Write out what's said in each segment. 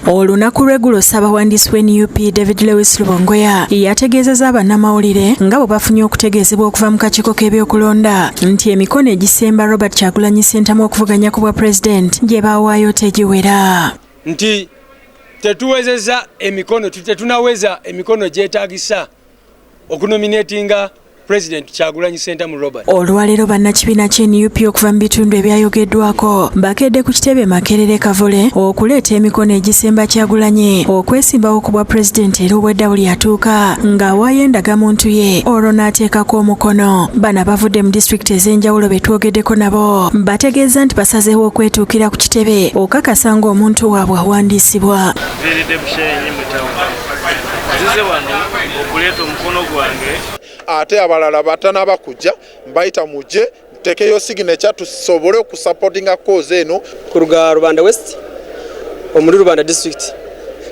Olunaku lw'eggulo Ssaabawandiisi w'NUP David Lewis Rubongoya yategeezezza bannamawulire nga bwe bafunye okutegeezebwa okuva mu kakiiko k'ebyokulonda nti emikono egisemba Robert Kyagulanyi Ssentamu okuvuganya ku bwa pulezidenti gye baawaayo tegiwera. Nti tetuwezezza emikono, tetunaweza emikono gyetaagisa okunominatinga President Kyagulanyi Ssentamu Robert. Olwaleero bannakibiina ky'NUP okuva mu bitundu ebyayogeddwako bakedde ku kitebe Makerere Kavule okuleeta emikono egisemba Kyagulanyi okwesimbawo ku bwa pulezidenti era obwedda buli atuuka ng'awaayo endagamuntu ye olwo n'ateekako omukono. Bano abavudde mu disitulikiti ez'enjawulo be twogeddeko nabo bategeeza nti basazeewo okwetuukira ku kitebe okakasa ng'omuntu waabwe awandiisibwa. Ate abalala batanaba kujja mbayita mujje tekeyo signature tusobole okusupportinga cause eno ku Rubanda West omuli Rubanda district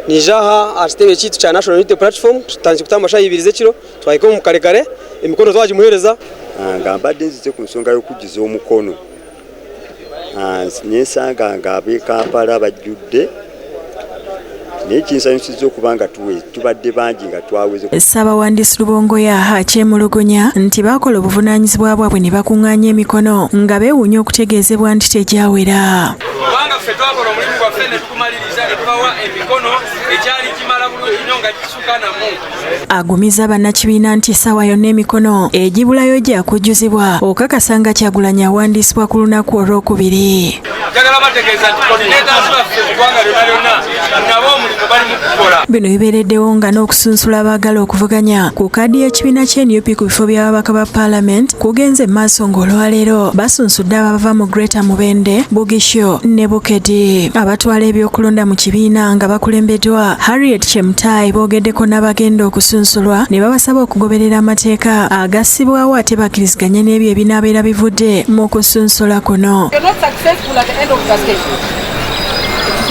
nijaha atebe kitu kya National Unity Platform tutanze kutambasha ibirize kiro twayiko mu karekare emikono twagimuhereza ngambadde nzize ku nsonga y'okugiza omukono nyesanga ngabe Kampala bajjudde nekinsanyusiza okubanga tubadde bangi nga twaweze. Ssaabawandiisi Rubongoya akyemulugunya nti baakola obuvunaanyizibwa bwabwe ne bakuŋŋaanya emikono nga beewuunya okutegeezebwa nti tegyawera. Kubanga ffe twakola omulimu gwaffe ne tukumaliriza ne tubawa emikono ekyali kimala bulungi nnyo nga kisukka namu. Agumiza bannakibiina nti essaawa yonna emikono egibulayo gya kujjuzibwa okakasa nga Kyagulanyi awandiisibwa ku lunaku olwokubiri. Njagala bategeeza nti coordinators baffe mu ggwanga lyonna lyonna nabo omulimu bali mu kukola. Bino bibeereddewo nga n'okusunsula abaagala okuvuganya ku kkaadi y'ekibiina ky'NUP ku bifo by'ababaka ba paalamenti kugenze mu maaso ng'olwaleero basunsudde abava mu Greater Mubende, Bugisho ne Bukedi. Abatwala ebyokulonda mu kibiina nga bakulembeddwa Harriet Chemutai boogeddeko n'abagenda okusunsulwa ne babasaba okugoberera amateeka agassibwawo ate bakkiriziganye n'ebyo ebinaabeera bivudde mu kusunsula kuno.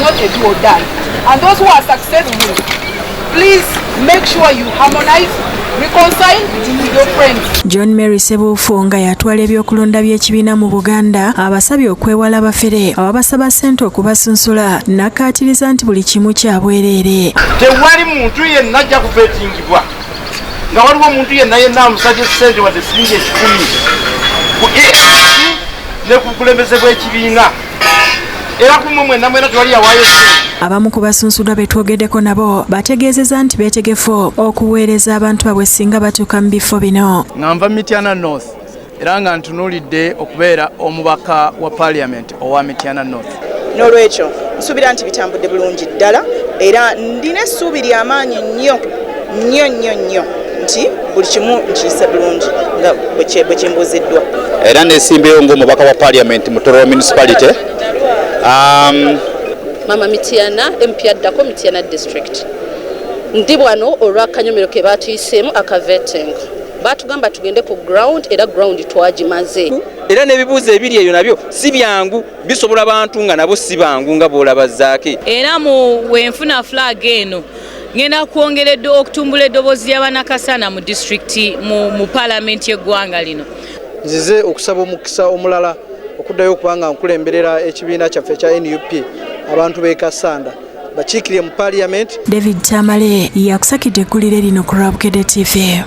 Not a do or die. And those who are successful, please make sure you harmonize, reconcile with your friends. John Mary Sebuufu nga yatwala ebyokulonda by'ekibiina mu Buganda abasabye okwewala abafere ababasaba ssente okubasunsula n'akkaatiriza nti buli kimu kya bwereere. Tewali muntu yenna ajja kufeetingibwa nga waliwo omuntu yenna amusabye ssente wadde siringi 10 ne ku bukulembeze bw'ekibiina. Abamu ku basunsulwa be twogeddeko nabo bategeezezza nti beetegefu okuweereza abantu baabwe singa batuuka mu bifo bino. Nva Mityana North era nga ntunuulidde okubeera omubaka wa Parliament owa Mityana North. N'olwekyo nsuubira nti bitambudde bulungi ddala era ndina essuubi ly'amaanyi nnyo nti buli kimu nkiyise bulungi nga bwe kimbuziddwa. Era neesimbeewo ng'omubaka wa Parliament mu Tororo Municipality. Mama Mityana MP addako Mityana District. Ndi bwano olw'akanyomero ke baatuyiseemu akaveting. Baatugamba tugende ku ground era ground twagimaze. Era n'ebibuuzo ebiri eyo nabyo si byangu bisobola bantu nga nabo si bangu nga bw'olaba Zaaki. Era mu wenfuna flag eno ngenda kwongeredde okutumbula eddoboozi ly'abanakasana mu district mu Parliament y'eggwanga lino. Nzize okusaba omukisa omulala okuddayo okubanga nkulemberera ekibiina kyaffe kya NUP abantu b'e Kasanda bakiikirire mu Parliament. David Tamale yakusakidde eggulire lino ku Rabukedde TV.